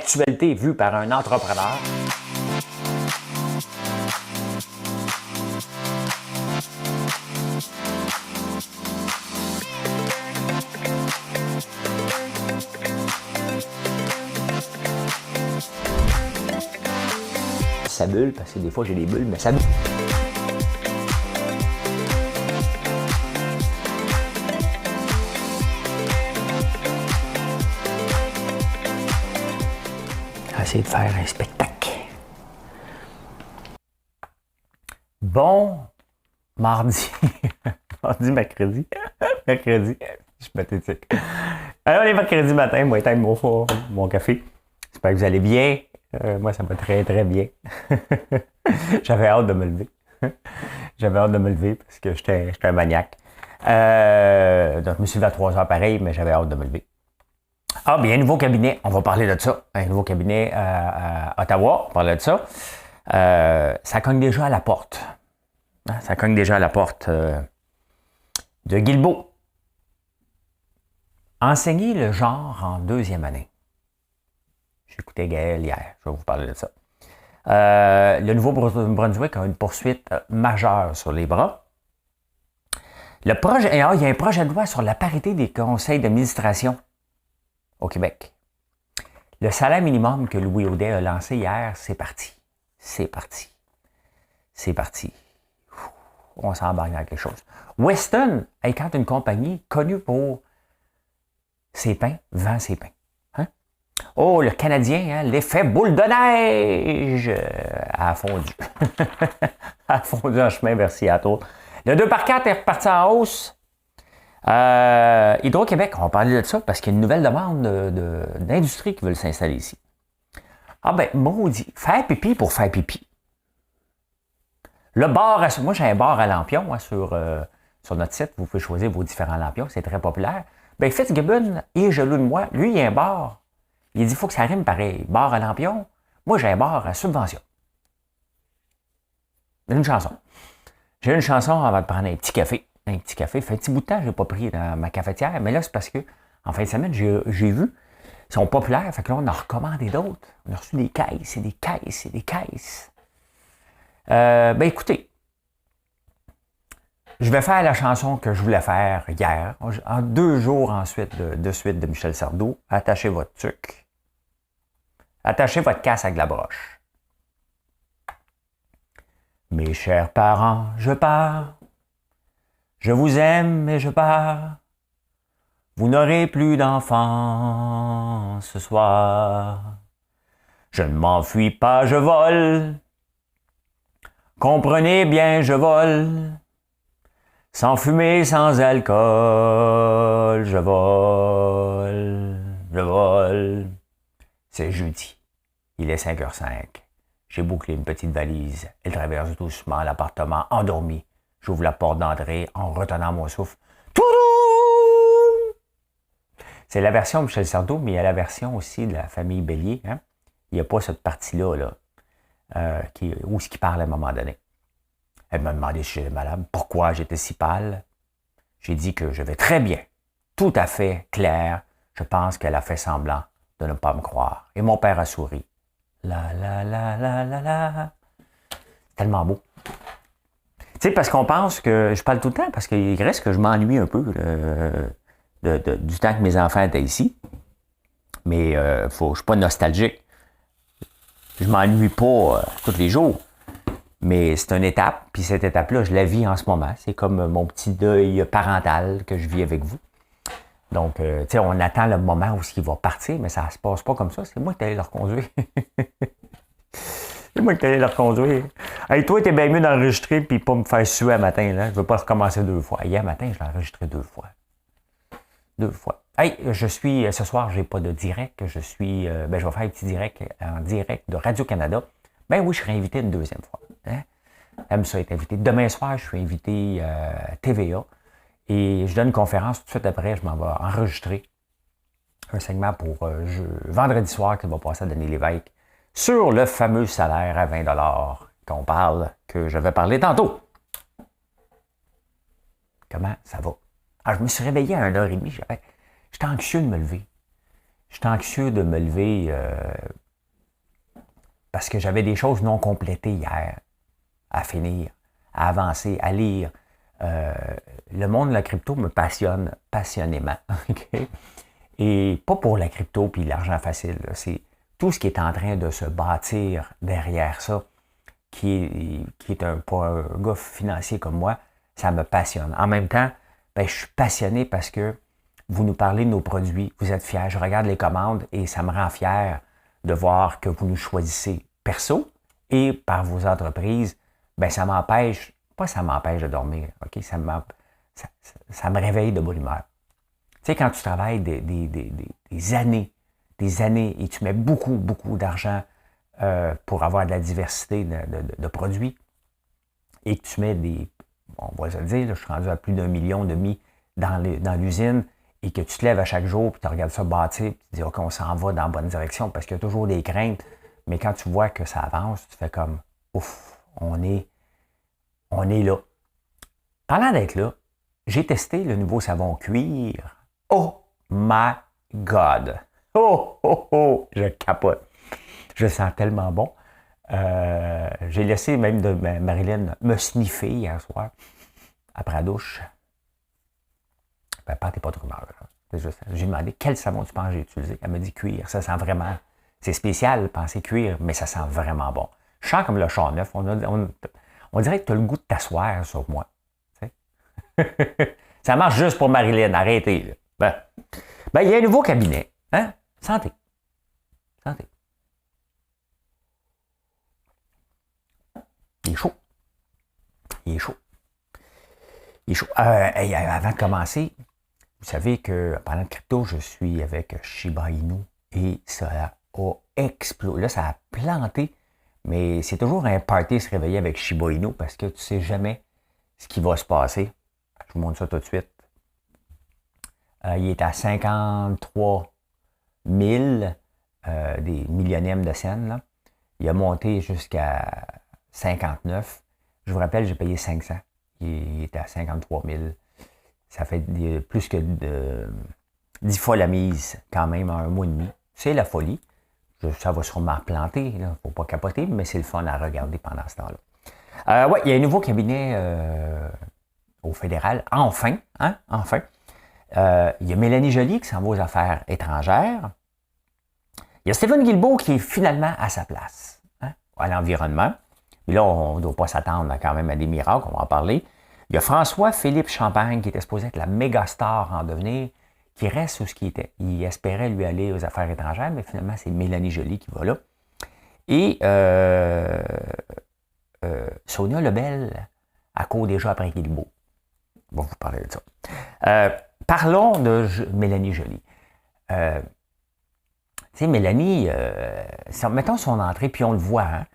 l'actualité vue par un entrepreneur. Ça bulle, parce que des fois j'ai des bulles, mais ça bulle. Essayer de faire un spectacle. Bon mardi. Mercredi. Mercredi. Je suis pathétique. Alors, les mercredis matin, moi, éteindre mon café. J'espère que vous allez bien. Moi, ça va très, très bien. J'avais hâte de me lever. J'avais hâte de me lever parce que j'étais un maniaque. Donc, je me suis levé à 3 heures pareil, mais j'avais hâte de me lever. Ah, bien, un nouveau cabinet, on va parler de ça. Un nouveau cabinet à Ottawa, on va parler de ça. Ça cogne déjà à la porte. Ça cogne déjà à la porte de Guilbeault. Enseigner le genre en 2e année. J'écoutais Gaël hier, je vais vous parler de ça. Le Nouveau-Brunswick a une poursuite majeure sur les bras. Il y a un projet de loi sur la parité des conseils d'administration au Québec. Le salaire minimum que Louis Audet a lancé hier, c'est parti. C'est parti. C'est parti. On s'embarque dans quelque chose. Weston est quand une compagnie connue pour ses pains, vend ses pains. Hein? Oh, le Canadien, hein, l'effet boule de neige a fondu. A fondu en chemin vers Seattle. Le 2x4 est reparti en hausse. Hydro-Québec, on va parler de ça parce qu'il y a une nouvelle demande d'industrie qui veulent s'installer ici. Ah ben, maudit, faire pipi pour faire pipi. Le bar, moi j'ai un bar à lampion hein, sur notre site, vous pouvez choisir vos différents lampions, c'est très populaire. Ben Fitzgibbon, il est jaloux de moi, lui il a un bar. Il dit, il faut que ça rime pareil, bar à lampion, moi j'ai un bar à subvention. Une chanson. J'ai une chanson avant de prendre un petit café. Un petit café. Fait un petit bout de temps, je l'ai pas pris dans ma cafetière, mais là, c'est parce que en fin de semaine, j'ai vu, ils sont populaires, fait que là, on a recommandé d'autres. On a reçu des caisses et des caisses et des caisses. Ben écoutez, je vais faire la chanson que je voulais faire hier, en 2 jours ensuite de suite de Michel Sardou. Attachez votre tuque. Attachez votre casse avec la broche. Mes chers parents, je pars. Je vous aime et je pars. Vous n'aurez plus d'enfants ce soir. Je ne m'enfuis pas, je vole. Comprenez bien, je vole. Sans fumée, sans alcool, je vole. Je vole. C'est jeudi. Il est 5h05. J'ai bouclé une petite valise. Elle traverse doucement l'appartement endormi. J'ouvre la porte d'entrée en retenant mon souffle. Toudou! C'est la version de Michel Sardou, mais il y a la version aussi de la famille Bélier. Hein? Il n'y a pas cette partie-là là, où ce qui parle à un moment donné. Elle m'a demandé si j'étais malade, pourquoi j'étais si pâle. J'ai dit que je vais très bien, tout à fait clair. Je pense qu'elle a fait semblant de ne pas me croire. Et mon père a souri. La la la la la la. Tellement beau. Tu sais, parce qu'on pense que, je parle tout le temps, parce qu'il reste que je m'ennuie un peu du temps que mes enfants étaient ici. Mais je ne suis pas nostalgique. Je m'ennuie pas tous les jours. Mais c'est une étape, puis cette étape-là, je la vis en ce moment. C'est comme mon petit deuil parental que je vis avec vous. Donc, tu sais, on attend le moment où il va partir, mais ça ne se passe pas comme ça. C'est moi qui allé le reconduire. C'est moi qui allé le reconduire. Hey, toi, t'es bien mieux d'enregistrer puis pas me faire suer un matin. Là. Je ne veux pas recommencer 2 fois. Hier matin, je l'ai enregistré 2 fois. 2 fois. Hey, ce soir, j'ai pas de direct. Je vais faire un petit direct en direct de Radio-Canada. Ben oui, je serai invité une 2e fois. Hein? J'aime ça être invité. Demain soir, je suis invité à TVA. Et je donne une conférence tout de suite après. Je m'en vais enregistrer un segment pour vendredi soir qui va passer à Denis Lévesque sur le fameux salaire à 20 $ qu'on parle, que je vais parler tantôt. Comment ça va? Ah, je me suis réveillé à 1h30. J'étais anxieux de me lever. Je suis anxieux de me lever parce que j'avais des choses non complétées hier à finir, à avancer, à lire. Le monde de la crypto me passionne passionnément. Okay? Et pas pour la crypto puis l'argent facile. C'est tout ce qui est en train de se bâtir derrière ça, qui est pour un gars financier comme moi, ça me passionne. En même temps, ben, je suis passionné parce que vous nous parlez de nos produits, vous êtes fiers. Je regarde les commandes et ça me rend fier de voir que vous nous choisissez perso et par vos entreprises. Ben, ça m'empêche, pas ça m'empêche de dormir, ok? Ça me réveille de bonne humeur. Tu sais, quand tu travailles des années et tu mets beaucoup, beaucoup d'argent pour avoir de la diversité de produits et que tu mets on va se le dire, là, je suis rendu à plus d'1,5 million dans l'usine et que tu te lèves à chaque jour puis tu regardes ça bâtir puis tu te dis, OK, on s'en va dans la bonne direction parce qu'il y a toujours des craintes, mais quand tu vois que ça avance, tu fais comme, ouf, on est là. Parlant d'être là, j'ai testé le nouveau savon cuir. Oh my God! Oh, oh, oh! Je capote. Je le sens tellement bon. J'ai laissé même de Marilyn me sniffer hier soir, après la douche. Ben, t'es pas trop mal. J'ai demandé quel savon tu penses que j'ai utilisé. Elle m'a dit cuir. Ça sent vraiment. C'est spécial, penser cuir, mais ça sent vraiment bon. Je sens comme le char neuf. On dirait que tu as le goût de t'asseoir sur moi. Ça marche juste pour Marilyn. Arrêtez. Là. Ben, il y a un nouveau cabinet. Hein? Santé. Santé. Il est chaud. Il est chaud. Il est chaud. Avant de commencer, vous savez que pendant le crypto, je suis avec Shiba Inu et ça a explosé. Là, ça a planté, mais c'est toujours un party se réveiller avec Shiba Inu parce que tu ne sais jamais ce qui va se passer. Je vous montre ça tout de suite. Il est à 53 000 des millionièmes de scènes. Là. Il a monté jusqu'à 59. Je vous rappelle, j'ai payé 500. Il est à 53 000. Ça fait plus que 10 fois la mise quand même en un mois et demi. C'est la folie. Ça va sûrement replanter. Il ne faut pas capoter, mais c'est le fun à regarder pendant ce temps-là. Oui, il y a un nouveau cabinet au fédéral. Enfin. Hein? Enfin. Il y a Mélanie Joly qui s'en va aux affaires étrangères. Il y a Stephen Guilbeault qui est finalement à sa place, hein, à l'environnement. Mais là, on ne doit pas s'attendre quand même à des miracles, on va en parler. Il y a François-Philippe Champagne qui était supposé être la méga star en devenir, qui reste où ce qu'il était. Il espérait lui aller aux affaires étrangères, mais finalement, c'est Mélanie Joly qui va là. Et Sonia Lebel, elle court déjà après Guilbeault. On va vous parler de ça. Parlons de Mélanie Joly. Tu sais, Mélanie, mettons son entrée, puis on le voit, hein,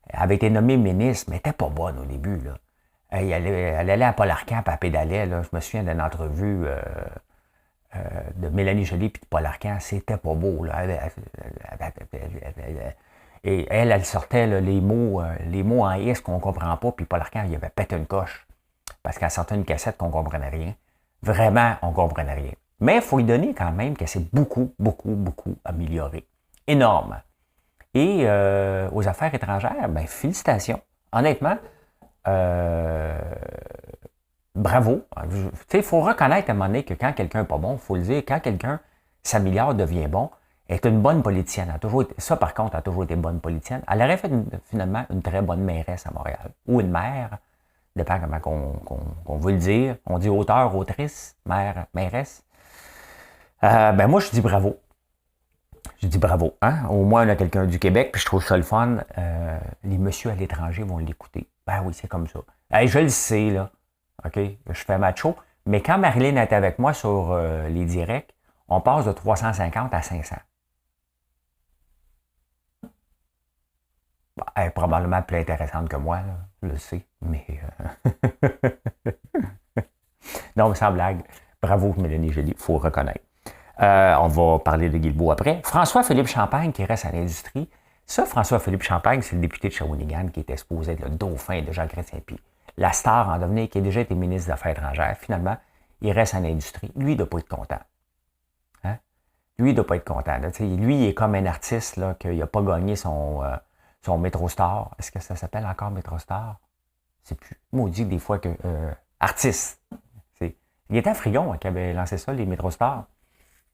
elle avait été nommée ministre, mais elle n'était pas bonne au début. Là. Elle allait à Paul Arcand, puis elle pédalait. Là. Je me souviens d'une entrevue de Mélanie Joly puis de Paul Arcand. C'était pas beau. Là. Et elle sortait là, les mots en S qu'on ne comprend pas, puis Paul Arcand, il avait pété une coche. Parce qu'elle sortait une cassette qu'on ne comprenait rien. Vraiment, on ne comprenait rien. Mais il faut lui donner quand même qu'elle s'est beaucoup, beaucoup, beaucoup améliorée. Énorme. Et aux affaires étrangères, ben, félicitations. Honnêtement, bravo. Il faut reconnaître à un moment donné que quand quelqu'un n'est pas bon, il faut le dire, quand quelqu'un s'améliore, devient bon, elle est une bonne politicienne. Ça, par contre, elle a toujours été une bonne politicienne. Elle aurait fait finalement une très bonne mairesse à Montréal. Ou une maire, dépend comment qu'on veut le dire. On dit auteur, autrice, mairesse. Ben moi, je dis bravo. Je dis bravo. Hein? Au moins, on a quelqu'un du Québec, puis je trouve ça le fun. Les messieurs à l'étranger vont l'écouter. Ben oui, c'est comme ça. Hey, je le sais, là. OK? Je fais macho. Mais quand Marilyn est avec moi sur les directs, on passe de 350 à 500. Bon, elle est probablement plus intéressante que moi, là. Je le sais. Mais. Non, mais sans blague. Bravo, Mélanie Joly. Il faut reconnaître. On va parler de Guilbeault après. François-Philippe Champagne qui reste à l'industrie. Ça, François-Philippe Champagne, c'est le député de Shawinigan qui était supposé être le dauphin de Jean-Chrétien Puis la star en devenir, qui a déjà été ministre des Affaires étrangères. Finalement, il reste à l'industrie. Lui, il ne doit pas être content. Hein? Lui, il ne doit pas être content. Là. Lui, il est comme un artiste là, qui n'a pas gagné son MetroStar. Est-ce que ça s'appelle encore MetroStar? C'est plus maudit des fois que... artiste. Il était à Frigon hein, qui avait lancé ça, les MetroStars.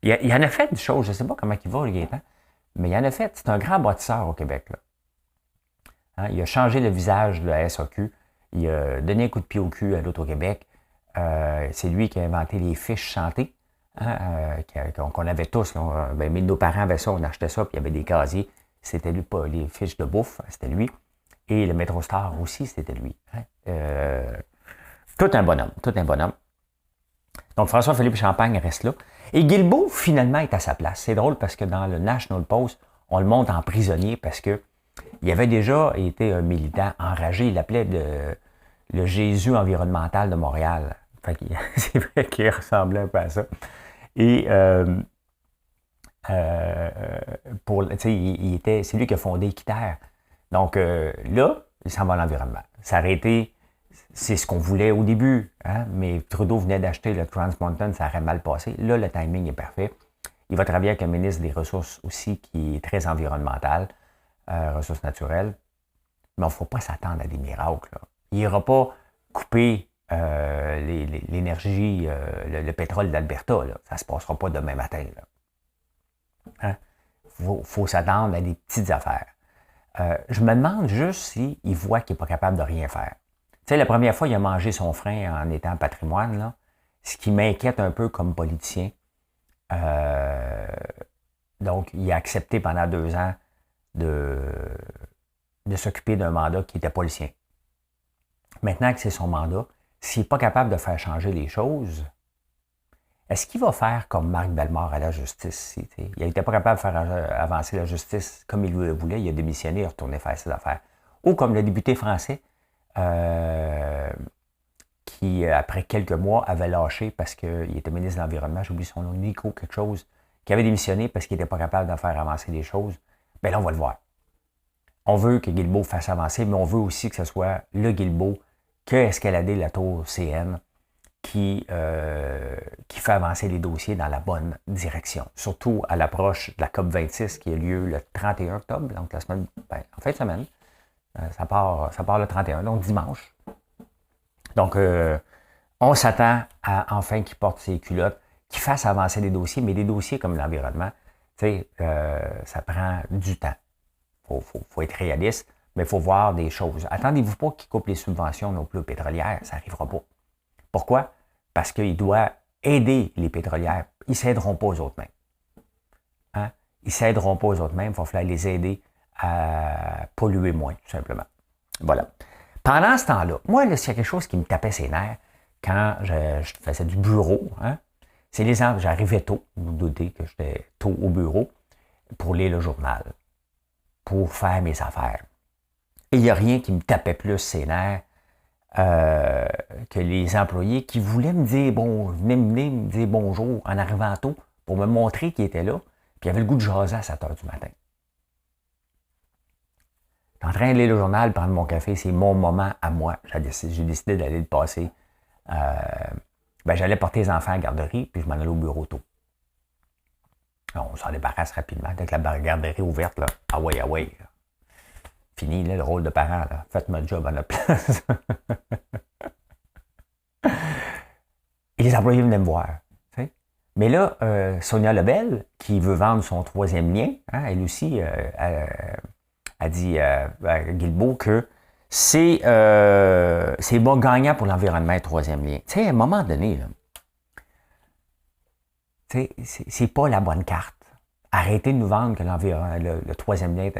Il en a fait des choses. Je ne sais pas comment il va, le Gaétan. Mais il en a fait. C'est un grand bâtisseur au Québec. Là. Hein, il a changé le visage de la SAQ. Il a donné un coup de pied au cul à l'Auto-Québec. C'est lui qui a inventé les fiches santé. Hein, qu'on avait tous. Là, ben, nos parents avaient ça, on achetait ça, puis il y avait des casiers. C'était lui, pas les fiches de bouffe, c'était lui. Et le MetroStar aussi, c'était lui. Hein. Tout un bonhomme, tout un bonhomme. Donc, François-Philippe Champagne reste là. Et Guilbeault, finalement, est à sa place. C'est drôle parce que dans le National Post, on le monte en prisonnier parce que il avait déjà été un militant enragé. Il l'appelait le Jésus environnemental de Montréal. Fait que, c'est vrai qu'il ressemblait un peu à ça. Et c'est lui qui a fondé Équiterre. Donc là, il s'en va à l'environnement. Ça aurait été, c'est ce qu'on voulait au début, hein? Mais Trudeau venait d'acheter le Trans Mountain, ça aurait mal passé. Là, le timing est parfait. Il va travailler avec un ministre des Ressources aussi qui est très environnemental, ressources naturelles. Mais il ne faut pas s'attendre à des miracles. Là. Il n'ira pas couper l'énergie, le pétrole d'Alberta. Là. Ça ne se passera pas demain matin. Il hein? faut s'attendre à des petites affaires. Je me demande juste s'il voit qu'il n'est pas capable de rien faire. Tu sais, la première fois, il a mangé son frein en étant patrimoine, là, ce qui m'inquiète un peu comme politicien. Donc, il a accepté pendant 2 ans de s'occuper d'un mandat qui n'était pas le sien. Maintenant que c'est son mandat, s'il n'est pas capable de faire changer les choses, est-ce qu'il va faire comme Marc Bellemare à la justice? Il n'était pas capable de faire avancer la justice comme il le voulait, il a démissionné, il est retourné faire ses affaires. Ou comme le député français, qui, après quelques mois, avait lâché parce qu'il était ministre de l'Environnement, j'oublie son nom, Nico quelque chose, qui avait démissionné parce qu'il n'était pas capable de faire avancer les choses. Bien là, on va le voir. On veut que Guilbeault fasse avancer, mais on veut aussi que ce soit le Guilbeault que escalader la tour CN qui fait avancer les dossiers dans la bonne direction. Surtout à l'approche de la COP26 qui a lieu le 31 octobre, donc la semaine, en fin de semaine. Ça part le 31, donc dimanche. Donc, on s'attend à enfin qu'il porte ses culottes, qu'il fasse avancer les dossiers, mais des dossiers comme l'environnement, tu sais, ça prend du temps. Faut être réaliste, mais il faut voir des choses. Attendez-vous pas qu'il coupe les subventions non plus aux pétrolières, ça n'arrivera pas. Pourquoi? Parce qu'il doit aider les pétrolières. Ils ne s'aideront pas aux autres mêmes. Hein? Ils ne s'aideront pas aux autres mêmes, il va falloir les aider à polluer moins, tout simplement. Voilà. Pendant ce temps-là, moi, là, s'il y a quelque chose qui me tapait ses nerfs, quand je faisais du bureau, hein, c'est les gens, j'arrivais tôt, vous doutez que j'étais tôt au bureau, pour lire le journal, pour faire mes affaires. Et il n'y a rien qui me tapait plus ses nerfs que les employés qui voulaient me dire venaient me dire bonjour en arrivant tôt pour me montrer qu'ils étaient là, puis ils avaient le goût de jaser à 7 heures du matin. Je suis en train de lire le journal, prendre mon café, c'est mon moment à moi. J'ai décidé d'aller le passer. J'allais porter les enfants à la garderie, puis je m'en allais au bureau tôt. On s'en débarrasse rapidement. Avec la garderie ouverte, là, ah ouais. Fini, là, le rôle de parent. Là. Faites mon job à notre place. Et les employés venaient me voir. T'sais. Mais là, Sonia Lebel, qui veut vendre son 3e lien, hein, elle aussi a dit à Guilbeault que c'est bon gagnant pour l'environnement, le 3e lien. Tu sais, à un moment donné, là, c'est pas la bonne carte. Arrêtez de nous vendre que le 3e lien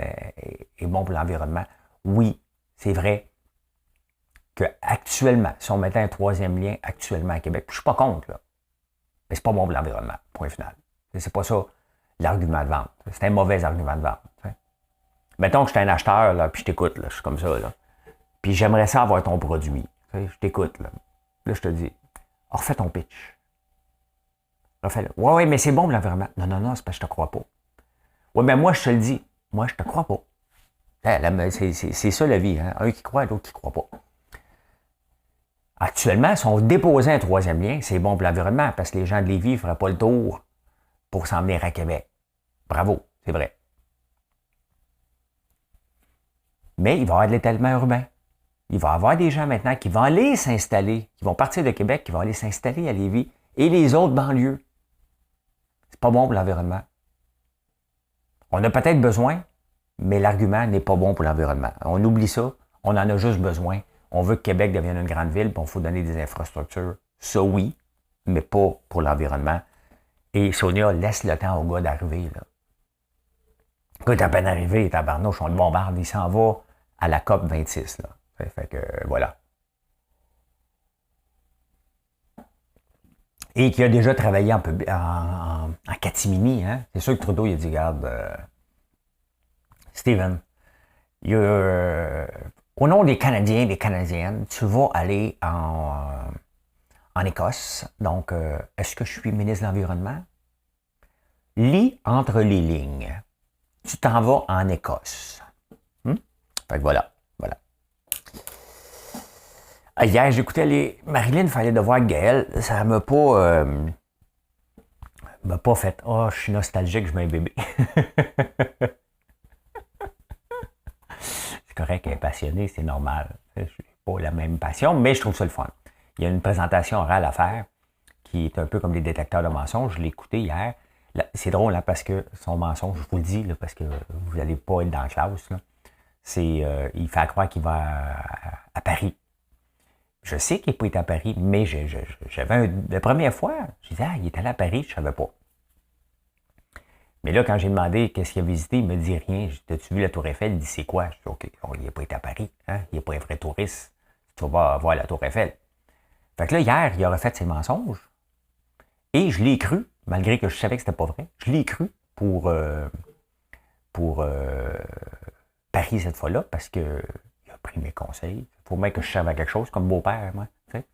est bon pour l'environnement. Oui, c'est vrai qu'actuellement, si on mettait un 3e lien actuellement à Québec, je suis pas contre, là, mais c'est pas bon pour l'environnement, point final. C'est pas ça l'argument de vente. C'est un mauvais argument de vente. T'sais. Mettons que je suis un acheteur, là, puis je t'écoute, là, je suis comme ça, là. Puis j'aimerais ça avoir ton produit. Je t'écoute, là. Là, je te dis, refais ton pitch. Refais-le. Ouais, mais c'est bon pour l'environnement. Non, c'est parce que je te crois pas. Ouais, mais moi, je te le dis. Moi, je te crois pas. C'est ça la vie, hein. Un qui croit, l'autre qui croit pas. Actuellement, si on déposait un 3e lien, c'est bon pour l'environnement parce que les gens de Lévis ne feraient pas le tour pour s'en venir à Québec. Bravo, c'est vrai. Mais il va y avoir de l'étalement urbain. Il va y avoir des gens maintenant qui vont aller s'installer, qui vont partir de Québec, qui vont aller s'installer à Lévis et les autres banlieues. C'est pas bon pour l'environnement. On a peut-être besoin, mais l'argument n'est pas bon pour l'environnement. On oublie ça, on en a juste besoin. On veut que Québec devienne une grande ville, puis il faut donner des infrastructures. Ça, oui, mais pas pour l'environnement. Et Sonia laisse le temps au gars d'arriver. Là. Quand il est à peine arrivé, tabarnouche, on le bombarde, il s'en va à la COP 26. Là. Fait que, voilà. Et qui a déjà travaillé en catimini. Hein? C'est sûr que Trudeau, il a dit, regarde, Steven, au nom des Canadiens et des Canadiennes, tu vas aller en Écosse. Donc, est-ce que je suis ministre de l'Environnement? Lis entre les lignes. Tu t'en vas en Écosse. Fait que voilà. Hier, j'écoutais Marilyn, il fallait devoir Gaël. Ça m'a pas fait. Oh, je suis nostalgique, je mets un bébé. C'est correct, elle est passionnée, c'est normal. Je n'ai pas la même passion, mais je trouve ça le fun. Il y a une présentation orale à faire qui est un peu comme des détecteurs de mensonges. Je l'ai écouté hier. Là, c'est drôle là, parce que son mensonge, je vous le dis, là, parce que vous n'allez pas être dans la classe, là, c'est il fait croire qu'il va à Paris. Je sais qu'il n'est pas été à Paris, mais j'avais la première fois, je disais, il est allé à Paris, je ne savais pas. Mais là, quand j'ai demandé qu'est-ce qu'il a visité, il ne me dit rien. T'as-tu vu la Tour Eiffel? Il dit, c'est quoi? Je dis, OK, il n'a pas été à Paris, hein? Il n'est pas un vrai touriste. Tu vas voir la Tour Eiffel. Fait que là, hier, il a refait ses mensonges. Et je l'ai cru, malgré que je savais que c'était pas vrai. Je l'ai cru pour Paris cette fois-là, parce qu'il a pris mes conseils. Il faut bien que je savais quelque chose, comme beau-père, moi. Tu sais.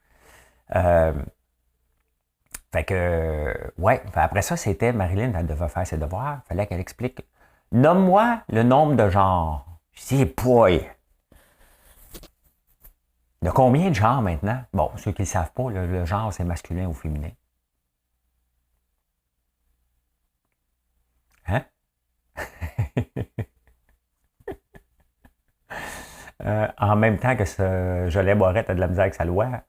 Fait que, ouais, après ça, c'était Marilyn, elle devait faire ses devoirs. Il fallait qu'elle explique. Nomme-moi le nombre de genres. Je dis, poil. Il y a combien de genres maintenant? Bon, ceux qui ne le savent pas, le genre, c'est masculin ou féminin. Hein? En même temps que ce Jolet Barrette a de la misère avec sa loi,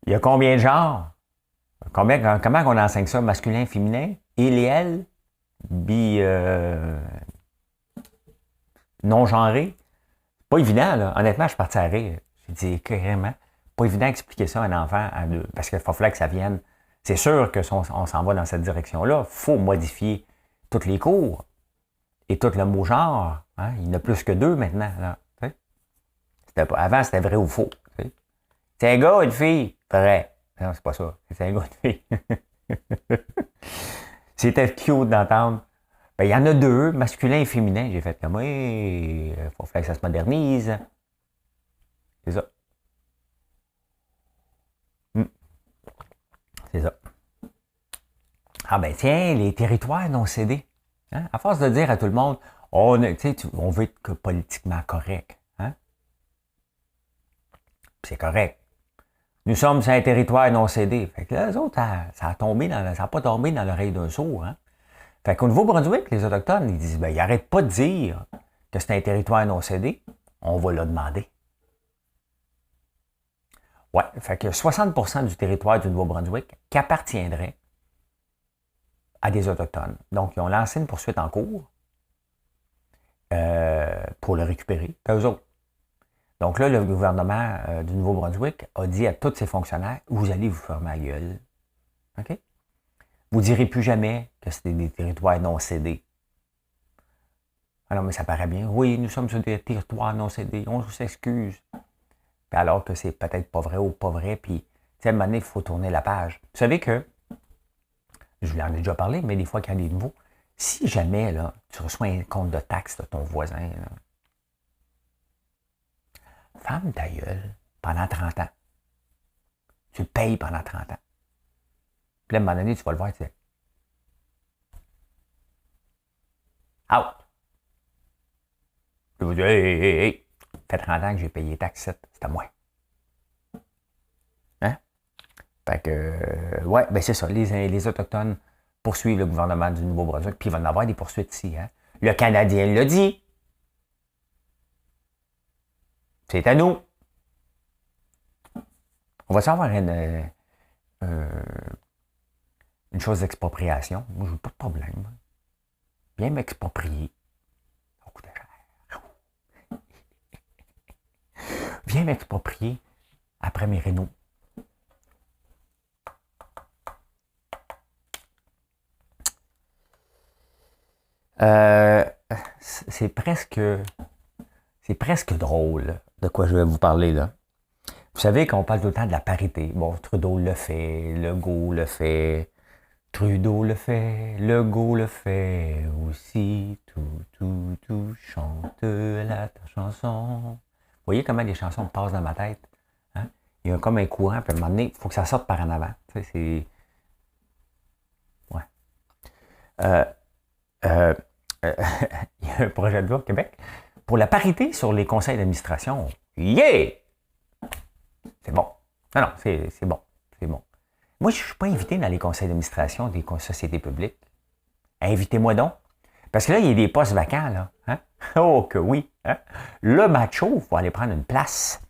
il y a combien de genres? Comment on enseigne ça? Masculin, féminin? Il et elle? Non-genré? Pas évident, là. Honnêtement, je suis parti à rire. J'ai dit, carrément, pas évident d'expliquer ça à un enfant à deux, parce qu'il va falloir que ça vienne. C'est sûr que si on s'en va dans cette direction-là, il faut modifier tous les cours et tout le mot genre. Hein? Il y en a plus que deux maintenant. Là, avant, c'était vrai ou faux. T'sais. C'est un gars ou une fille? Vrai. Non, c'est pas ça. C'est un gars ou une fille. C'était cute d'entendre. Ben, il y en a deux, masculin et féminin. J'ai fait comme, oui, il faut faire que ça se modernise. C'est ça. C'est ça. Ah ben tiens, les territoires non cédés. Hein? À force de dire à tout le monde, on veut être politiquement correct. Hein? C'est correct. Nous sommes sur un territoire non cédé. Fait que là, les autres, ça n'a pas tombé dans l'oreille d'un sourd. Hein? Fait qu'au Nouveau-Brunswick, les Autochtones, ils disent, ben, ils n'arrêtent pas de dire que c'est un territoire non cédé. On va le demander. Ouais, fait que 60% du territoire du Nouveau-Brunswick qui appartiendrait à des Autochtones. Donc, ils ont lancé une poursuite en cours pour le récupérer. Eux autres. Donc là, le gouvernement du Nouveau-Brunswick a dit à tous ses fonctionnaires, vous allez vous fermer la gueule. OK? Vous ne direz plus jamais que c'était des territoires non cédés. Alors, mais ça paraît bien. Oui, nous sommes sur des territoires non cédés. On s'excuse. Alors que c'est peut-être pas vrai ou pas vrai. Puis, tu sais, à un moment donné, il faut tourner la page. Vous savez que, je vous en ai déjà parlé, mais des fois, qu'il y a des nouveaux, si jamais là, tu reçois un compte de taxe de ton voisin, là, ferme ta gueule pendant 30 ans. Tu le payes pendant 30 ans. Puis là, à un moment donné, tu vas le voir et tu dis out! Puis vous dites, hey, ça fait 30 ans que j'ai payé les taxes, c'est à moi. Hein? Fait que, ouais, ben c'est ça. Les Autochtones poursuivent le gouvernement du Nouveau-Brunswick, puis il va y en avoir des poursuites ici. Hein. Le Canadien l'a dit. C'est à nous. On va savoir une chose d'expropriation. Moi, je n'ai pas de problème. Viens m'exproprier. Ça coûte cher. Viens m'exproprier après mes rénaux. C'est presque drôle de quoi je vais vous parler là. Vous savez qu'on parle tout le temps de la parité. Bon, Trudeau le fait, Legault le fait, Trudeau le fait, Legault le fait aussi. Tout, chante ta chanson. Vous voyez comment les chansons passent dans ma tête? Hein? Il y a comme un courant, puis à un moment donné, il faut que ça sorte par en avant. Tu sais, c'est... Ouais. Il y a un projet de loi au Québec pour la parité sur les conseils d'administration. Yeah! C'est bon. Non, c'est bon. C'est bon. Moi, je ne suis pas invité dans les conseils d'administration des sociétés publiques. Invitez-moi donc. Parce que là, il y a des postes vacants, là. Hein? Oh que oui. Hein? Le macho va aller prendre une place.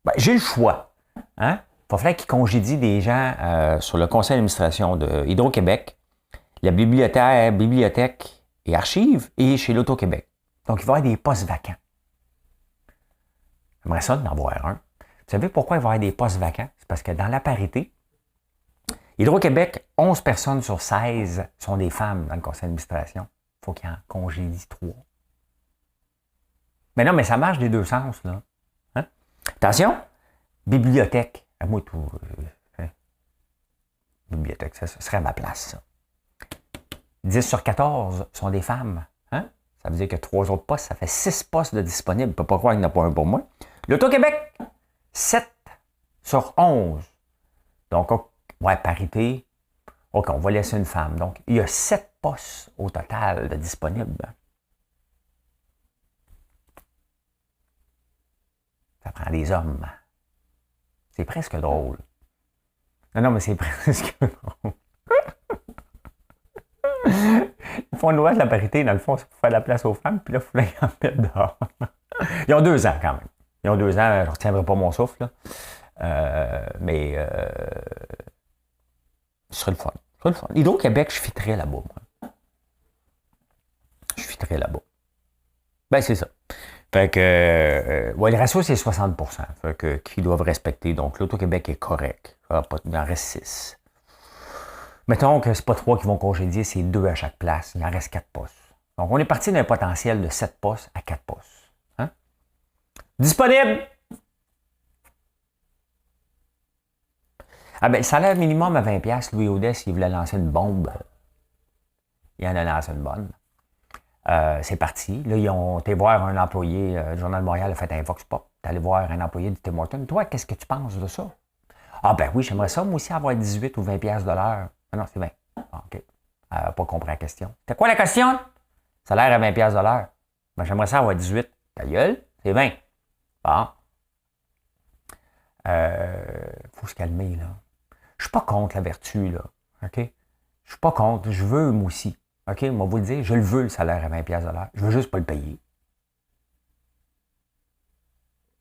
Ben, j'ai le choix. Hein? Il va falloir qu'il congédie des gens sur le conseil d'administration de Hydro-Québec, la bibliothèque et archives et chez l'Auto-Québec. Donc, il va y avoir des postes vacants. J'aimerais ça d'en avoir un. Vous savez pourquoi il va y avoir des postes vacants? C'est parce que dans la parité, Hydro-Québec, 11 personnes sur 16 sont des femmes dans le conseil d'administration. Il faut qu'il y en congédie 3. Mais non, mais ça marche des deux sens, là. Hein? Attention, bibliothèque. À moi, tout. Bibliothèque, ça serait à ma place, ça. 10 sur 14 sont des femmes. Hein? Ça veut dire que 3 autres postes, ça fait 6 postes de disponibles. Je ne peux pas croire qu'il n'y en a pas un pour moi. L'Auto-Québec, 7 sur 11. Donc, ouais, parité. OK, on va laisser une femme. Donc, il y a 7 postes au total de disponibles. Ça prend des hommes. C'est presque drôle. Non, mais c'est presque drôle. Ils font une loi de la parité, dans le fond, c'est pour faire la place aux femmes, puis là, il faut les mettre dehors. Ils ont 2 ans, quand même. Ils ont 2 ans, je ne retiendrai pas mon souffle, là. Mais ce serait le fun. Ce serait le fun. Hydro-Québec, je fitterais là-bas, moi. Je fitterais là-bas. Ben, c'est ça. Fait que, ouais, le ratio, c'est 60%. Fait que, qu'ils doivent respecter. Donc, l'Auto-Québec est correct. Il en reste 6. Mettons que c'est pas 3 qui vont congédier, c'est 2 à chaque place. Il en reste 4 postes. Donc, on est parti d'un potentiel de 7 postes à 4 postes. Hein? Disponible! Ah ben, le salaire minimum à 20$, Louis Audet, s'il voulait lancer une bombe, il en a lancé une bonne. C'est parti. Là, ils ont été voir un employé, le Journal de Montréal a fait un Vox Pop. T'es allé voir un employé de Tim Hortons. Toi, qu'est-ce que tu penses de ça? Ah ben oui, j'aimerais ça, moi aussi, avoir 18 ou 20$ de l'heure. Ah non, c'est 20. Ah, OK. Pas compris la question. C'était quoi la question? Salaire à 20$ de l'heure. Ben, j'aimerais ça avoir 18. Ta gueule, c'est 20. Bon. Faut se calmer, là. Je suis pas contre la vertu, là. OK? Je suis pas contre. Je veux, moi aussi. OK? Moi, vous le dire, je le veux, le salaire à 20$ de l'heure. Je veux juste pas le payer.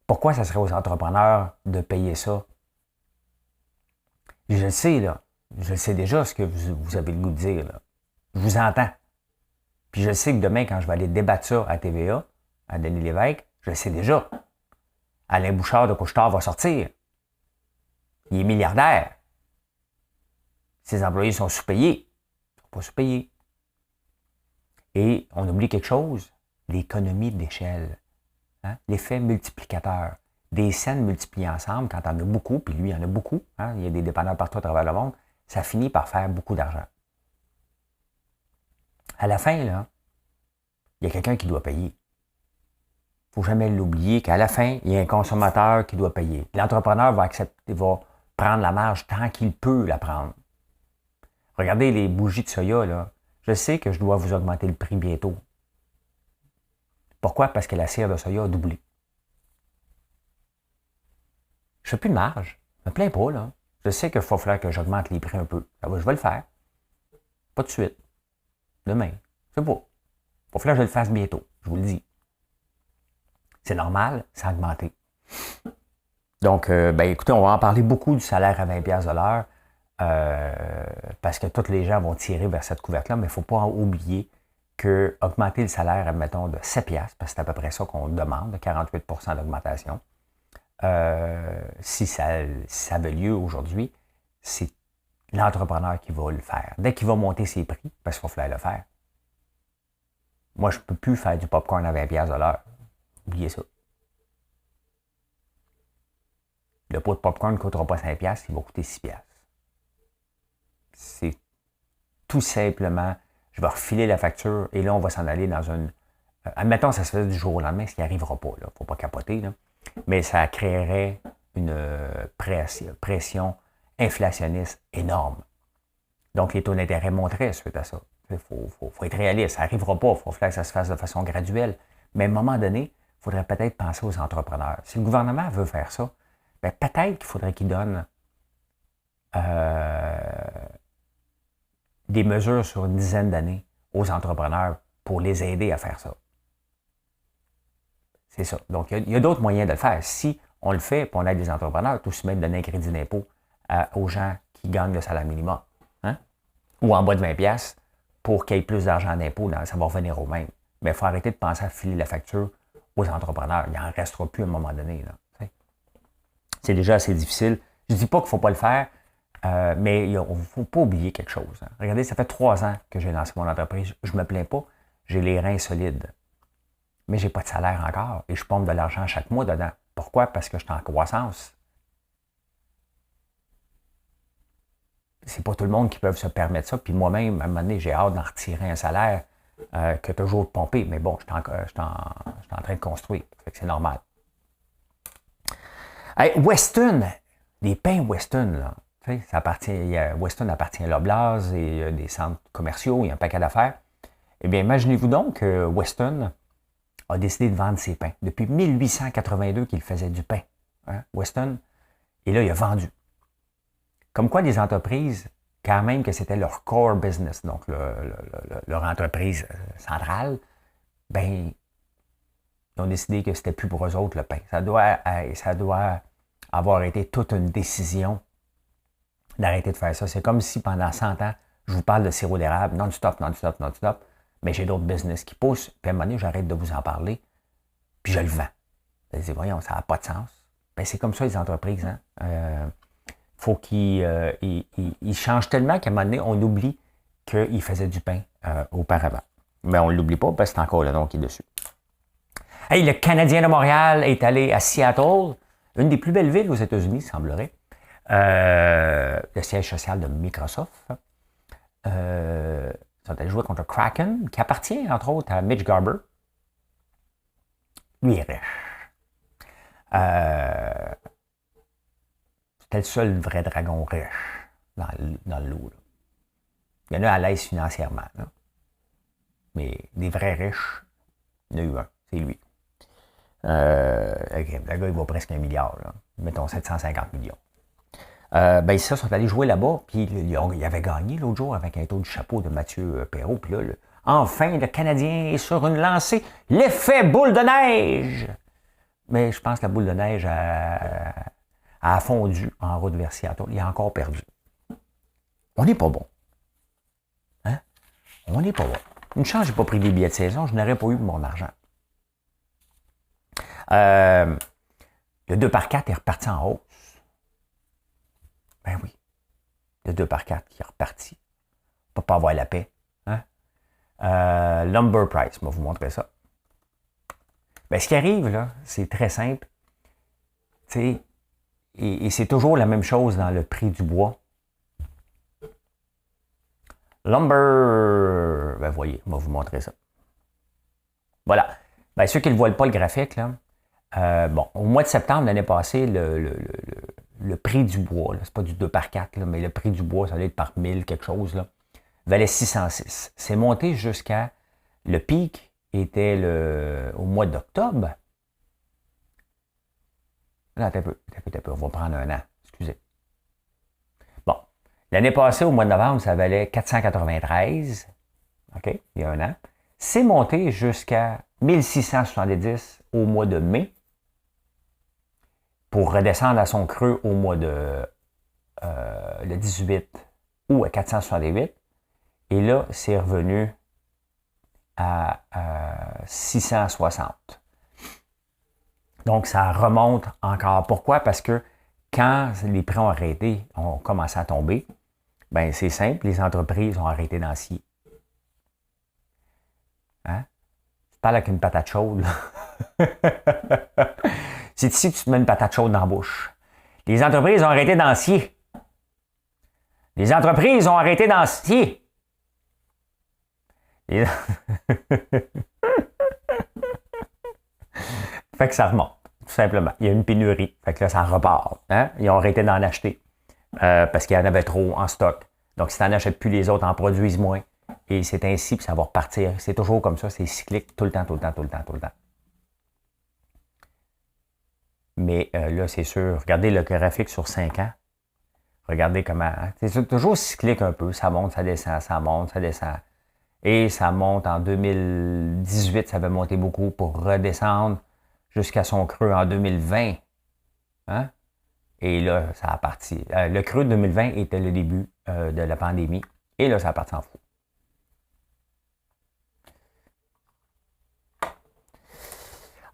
Pourquoi ça serait aux entrepreneurs de payer ça? Je le sais, là. Je sais déjà ce que vous avez le goût de dire, là. Je vous entends. Puis je sais que demain, quand je vais aller débattre ça à TVA, à Denis Lévesque, je le sais déjà. Alain Bouchard de Couche-Tard va sortir. Il est milliardaire. Ses employés sont sous-payés. Ils ne sont pas sous-payés. Et on oublie quelque chose, l'économie d'échelle. Hein? L'effet multiplicateur. Des scènes multipliées ensemble, quand on en a beaucoup, puis lui, il y en a beaucoup, hein? Il y a des dépanneurs partout à travers le monde, ça finit par faire beaucoup d'argent. À la fin, là, il y a quelqu'un qui doit payer. Il ne faut jamais l'oublier qu'à la fin, il y a un consommateur qui doit payer. L'entrepreneur va accepter, va prendre la marge tant qu'il peut la prendre. Regardez les bougies de soya, là. Je sais que je dois vous augmenter le prix bientôt. Pourquoi? Parce que la cire de soya a doublé. Je ne fais plus de marge. Je me plains pas, là. Je sais qu'il va falloir que j'augmente les prix un peu. Je vais le faire. Pas de suite. Demain. C'est pas. Il va falloir que je le fasse bientôt. Je vous le dis. C'est normal, ça a augmenté. Donc, écoutez, on va en parler beaucoup du salaire à 20$ de l'heure parce que tous les gens vont tirer vers cette couverte-là, mais il ne faut pas oublier que augmenter le salaire, admettons, de 7$, parce que c'est à peu près ça qu'on demande, 48% d'augmentation, si ça avait lieu aujourd'hui, c'est l'entrepreneur qui va le faire. Dès qu'il va monter ses prix, parce qu'il va falloir le faire. Moi, je ne peux plus faire du popcorn à 20$ de l'heure. Oubliez ça. Le pot de popcorn ne coûtera pas 5$, il va coûter 6$. C'est tout simplement, je vais refiler la facture et là, on va s'en aller dans une... admettons, ça se fait du jour au lendemain, ce qui n'arrivera pas. Il ne faut pas capoter. Là. Mais ça créerait une pression inflationniste énorme. Donc, les taux d'intérêt monteraient suite à ça. Il faut être réaliste. Ça n'arrivera pas. Il faut que ça se fasse de façon graduelle. Mais à un moment donné, il faudrait peut-être penser aux entrepreneurs. Si le gouvernement veut faire ça, bien, peut-être qu'il faudrait qu'il donne des mesures sur une dizaine d'années aux entrepreneurs pour les aider à faire ça. C'est ça. Donc, il y a d'autres moyens de le faire. Si on le fait et on aide les entrepreneurs, tout de même donner un crédit d'impôt aux gens qui gagnent le salaire minimum. Hein? Ou en bas de 20$ pour qu'il y ait plus d'argent d'impôt, ça va revenir au même. Mais il faut arrêter de penser à filer la facture aux entrepreneurs. Il n'en restera plus à un moment donné. Là, c'est déjà assez difficile. Je ne dis pas qu'il ne faut pas le faire, mais il ne faut pas oublier quelque chose. Hein. Regardez, ça fait 3 ans que j'ai lancé mon entreprise. Je ne me plains pas. J'ai les reins solides. Mais je n'ai pas de salaire encore et je pompe de l'argent chaque mois dedans. Pourquoi? Parce que je suis en croissance. C'est pas tout le monde qui peut se permettre ça. Puis moi-même, à un moment donné, j'ai hâte d'en retirer un salaire que toujours de pomper. Mais bon, je suis en train de construire. Fait que c'est normal. Hey, Weston, les pains Weston, là. Weston appartient à l'Oblast et des centres commerciaux, il y a un paquet d'affaires. Eh bien, imaginez-vous donc que Weston a décidé de vendre ses pains. Depuis 1882 qu'il faisait du pain, hein, Weston, et là, il a vendu. Comme quoi, les entreprises, quand même que c'était leur core business, donc leur entreprise centrale, ben, ils ont décidé que c'était plus pour eux autres le pain. Ça doit avoir été toute une décision d'arrêter de faire ça. C'est comme si pendant 100 ans, je vous parle de sirop d'érable non-stop, non-stop, non-stop, mais j'ai d'autres business qui poussent, puis à un moment donné, j'arrête de vous en parler, puis je le vends. Vous dites, voyons, ça n'a pas de sens. Ben, c'est comme ça les entreprises. Hein? Faut qu'ils changent tellement qu'à un moment donné, on oublie qu'ils faisaient du pain auparavant. Mais on ne l'oublie pas parce que c'est encore le nom qui est dessus. Hey, le Canadien de Montréal est allé à Seattle, une des plus belles villes aux États-Unis, semblerait. Le siège social de Microsoft. Ils sont allés jouer contre Kraken, qui appartient, entre autres, à Mitch Garber. Lui est riche. C'était le seul vrai dragon riche dans le lot. Là. Il y en a à l'aise financièrement. Là. Mais des vrais riches, il y en a eu un. C'est lui. Le gars, il vaut presque 1 milliard. Là. Mettons 750 millions. Ils sont allés jouer là-bas, puis ils avaient gagné l'autre jour avec un taux du chapeau de Mathieu Perrault. Puis là, enfin, le Canadien est sur une lancée. L'effet boule de neige! Mais je pense que la boule de neige a fondu en route vers Seattle. Il a encore perdu. On n'est pas bon. Hein? On n'est pas bon. Une chance, je n'ai pas pris des billets de saison, je n'aurais pas eu mon argent. Le 2x4 est reparti en hausse. Ben oui. Le 2x4 qui est reparti. On ne peut pas avoir la paix. Hein? Lumber price, je vais vous montrer ça. Ben, ce qui arrive, là, c'est très simple. Et c'est toujours la même chose dans le prix du bois. Lumber, ben voyez, on va vous montrer ça. Voilà. Ben, ceux qui ne voient pas le graphique, là, au mois de septembre l'année passée, le prix du bois, c'est pas du 2x4, là, mais le prix du bois, ça allait être par 1000 quelque chose, là, valait 606. C'est monté jusqu'à, le pic était au mois d'octobre. Là, un peu, on va prendre un an, excusez. L'année passée, au mois de novembre, ça valait 493, OK, il y a un an. C'est monté jusqu'à 1670 au mois de mai pour redescendre à son creux au mois de le 18 août à 468. Et là, c'est revenu à 660. Donc, ça remonte encore. Pourquoi? Parce que quand les prix ont arrêté, ont commencé à tomber, ben c'est simple, les entreprises ont arrêté d'en scier. Hein? Tu parles avec une patate chaude. C'est ici que tu te mets une patate chaude dans la bouche. Les entreprises ont arrêté d'en scier. Les entreprises ont arrêté d'en scier. Et... fait que ça remonte, tout simplement. Il y a une pénurie. Fait que là, ça repart. Hein? Ils ont arrêté d'en acheter parce qu'il y en avait trop en stock. Donc, si tu n'en achètes plus, les autres en produisent moins. Et c'est ainsi que ça va repartir. C'est toujours comme ça, c'est cyclique tout le temps, tout le temps, tout le temps, tout le temps. Mais là, c'est sûr, regardez le graphique sur 5 ans. Regardez comment... Hein? C'est toujours cyclique un peu. Ça monte, ça descend, ça monte, ça descend. Et ça monte en 2018, ça avait monté beaucoup pour redescendre jusqu'à son creux en 2020. Hein? Et là, ça a parti. Le creux de 2020 était le début de la pandémie. Et là, ça a parti en fou.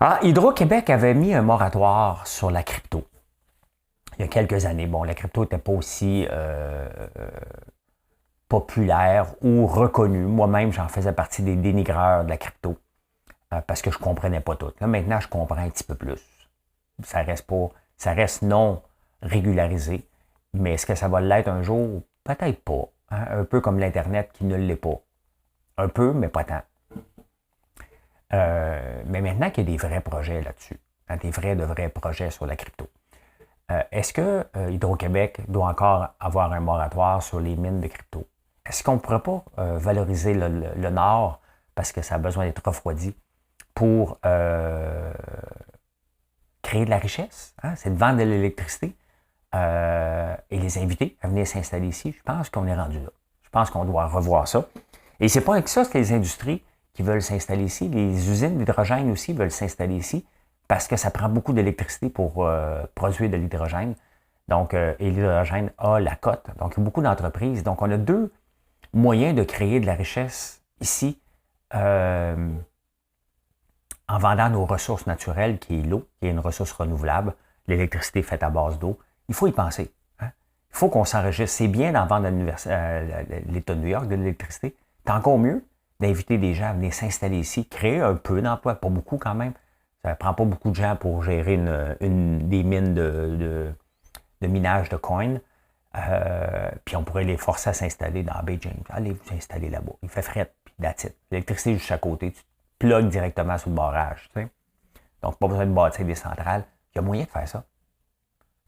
Ah, Hydro-Québec avait mis un moratoire sur la crypto. Il y a quelques années. Bon, la crypto n'était pas aussi populaire ou reconnue. Moi-même, j'en faisais partie des dénigreurs de la crypto parce que je ne comprenais pas tout. Là, maintenant, je comprends un petit peu plus. Ça reste non régularisé. Mais est-ce que ça va l'être un jour? Peut-être pas. Hein? Un peu comme l'Internet qui ne l'est pas. Un peu, mais pas tant. Mais maintenant qu'il y a des vrais projets là-dessus, hein, de vrais projets sur la crypto, est-ce que Hydro-Québec doit encore avoir un moratoire sur les mines de crypto? Est-ce qu'on ne pourrait pas valoriser le Nord parce que ça a besoin d'être refroidi pour créer de la richesse? Hein? C'est de vendre de l'électricité et les inviter à venir s'installer ici. Je pense qu'on est rendu là. Je pense qu'on doit revoir ça. Et c'est pas avec ça, c'est les industries qui veulent s'installer ici. Les usines d'hydrogène aussi veulent s'installer ici parce que ça prend beaucoup d'électricité pour produire de l'hydrogène. Donc, et l'hydrogène a la cote. Donc, il y a beaucoup d'entreprises. Donc, on a deux moyens de créer de la richesse ici en vendant nos ressources naturelles, qui est l'eau, qui est une ressource renouvelable, l'électricité faite à base d'eau. Il faut y penser. Hein? Il faut qu'on s'enregistre. C'est bien d'en vendre à l'État de New York de l'électricité. C'est encore mieux d'inviter des gens à venir s'installer ici, créer un peu d'emplois, pas beaucoup quand même. Ça ne prend pas beaucoup de gens pour gérer des mines de minage de coins. Puis on pourrait les forcer à s'installer dans Bay James. Allez vous installer là-bas. Il fait fret, puis that's it. L'électricité est juste à côté. Tu te plugues directement sur le barrage. Tu sais? Donc, pas besoin de bâtir des centrales. Il y a moyen de faire ça.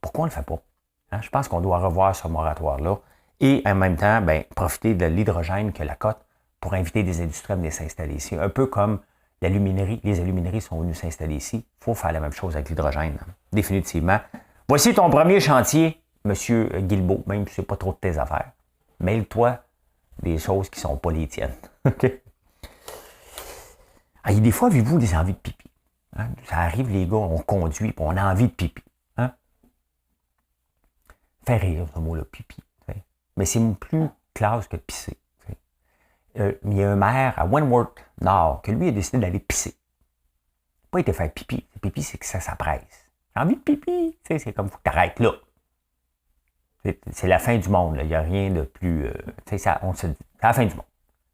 Pourquoi on ne le fait pas? Hein? Je pense qu'on doit revoir ce moratoire-là. Et en même temps, ben, profiter de l'hydrogène que la cote pour inviter des industries à venir s'installer ici. Un peu comme l'aluminerie. Les alumineries sont venues s'installer ici. Il faut faire la même chose avec l'hydrogène. Définitivement. Voici ton premier chantier, M. Guilbeault, même si ce n'est pas trop de tes affaires. Mêle-toi des choses qui ne sont pas les tiennes. OK? Ah, des fois, avez-vous des envies de pipi? Hein? Ça arrive, les gars, on conduit et on a envie de pipi. Hein? Fait rire, ce mot-là, pipi. T'sais. Mais c'est plus classe que pisser. Il y a un maire à Wentworth Nord que lui a décidé d'aller pisser. Il n'a pas été faire pipi. Pipi, c'est que ça presse. J'ai envie de pipi. C'est comme, il faut que tu arrêtes là. C'est la fin du monde. Il n'y a rien de plus... on se dit, c'est la fin du monde.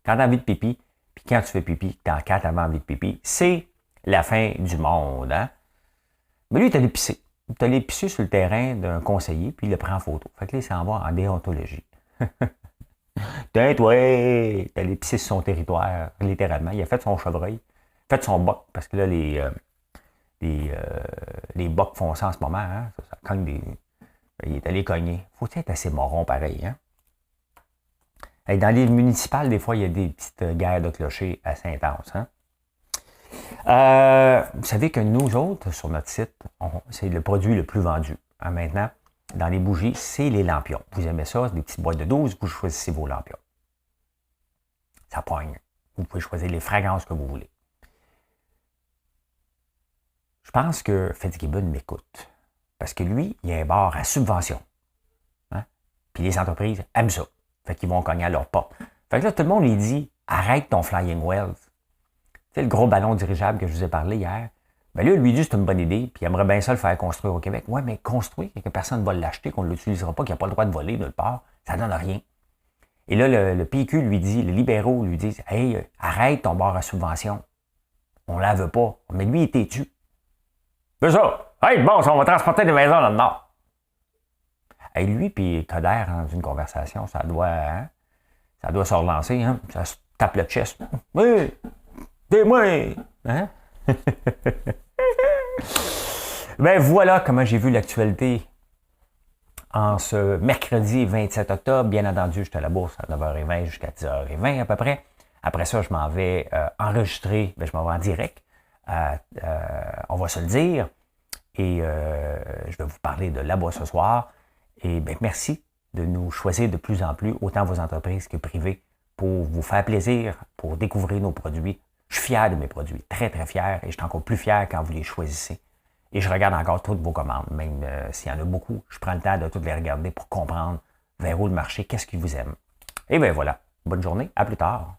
Quand tu as envie de pipi, puis quand tu fais pipi, quand tu as envie de pipi, c'est la fin du monde. Hein? Mais lui, il est allé pisser. Il est allé pisser sur le terrain d'un conseiller, puis il le prend en photo. Fait que là, il s'en va en déontologie. Toi, t'es allé pisser sur son territoire, littéralement. Il a fait son chevreuil, fait son boc, parce que là, les bocs font ça en ce moment. Hein? Ça cogne des... Il est allé cogner. Faut être assez moron pareil. Hein? Et dans les municipales, des fois, il y a des petites guerres de clochers assez intenses. Hein? Vous savez que nous autres, sur notre site, c'est le produit le plus vendu. Hein, maintenant, dans les bougies, c'est les lampions. Vous aimez ça, des petites boîtes de 12, vous choisissez vos lampions. Ça pogne. Vous pouvez choisir les fragrances que vous voulez. Je pense que Fitzgibbon m'écoute. Parce que lui, il a un bar à subvention. Hein? Puis les entreprises aiment ça. Fait qu'ils vont cogner à leur porte. Fait que là, tout le monde lui dit, arrête ton Flying Wells. Tu sais, le gros ballon dirigeable que je vous ai parlé hier. Ben là, lui dit c'est une bonne idée, puis il aimerait bien ça le faire construire au Québec. Ouais, mais construire, que personne ne va l'acheter, qu'on ne l'utilisera pas, qu'il n'y a pas le droit de voler nulle part, ça ne donne rien. Et là, le PQ lui dit, les libéraux lui disent, hey, arrête ton bar à subvention. On ne la veut pas. Mais lui, il est têtu. C'est ça. Hey, bon, on va transporter des maisons dans le Nord. Hey, lui puis Coder, dans une conversation, ça doit se relancer. Hein? Ça se tape le chest. Oui, c'est moi. Hein? Ben voilà comment j'ai vu l'actualité en ce mercredi 27 octobre. Bien entendu, j'étais à la bourse à 9h20 jusqu'à 10h20 à peu près. Après ça, je m'en vais enregistrer, je m'en vais en direct. On va se le dire. Et je vais vous parler de là-bas ce soir. Et bien, merci de nous choisir de plus en plus, autant vos entreprises que privées, pour vous faire plaisir, pour découvrir nos produits. Je suis fier de mes produits, très, très fier. Et je suis encore plus fier quand vous les choisissez. Et je regarde encore toutes vos commandes, même s'il y en a beaucoup. Je prends le temps de toutes les regarder pour comprendre vers où le marché, qu'est-ce qu'il vous aime. Et bien voilà, bonne journée, à plus tard.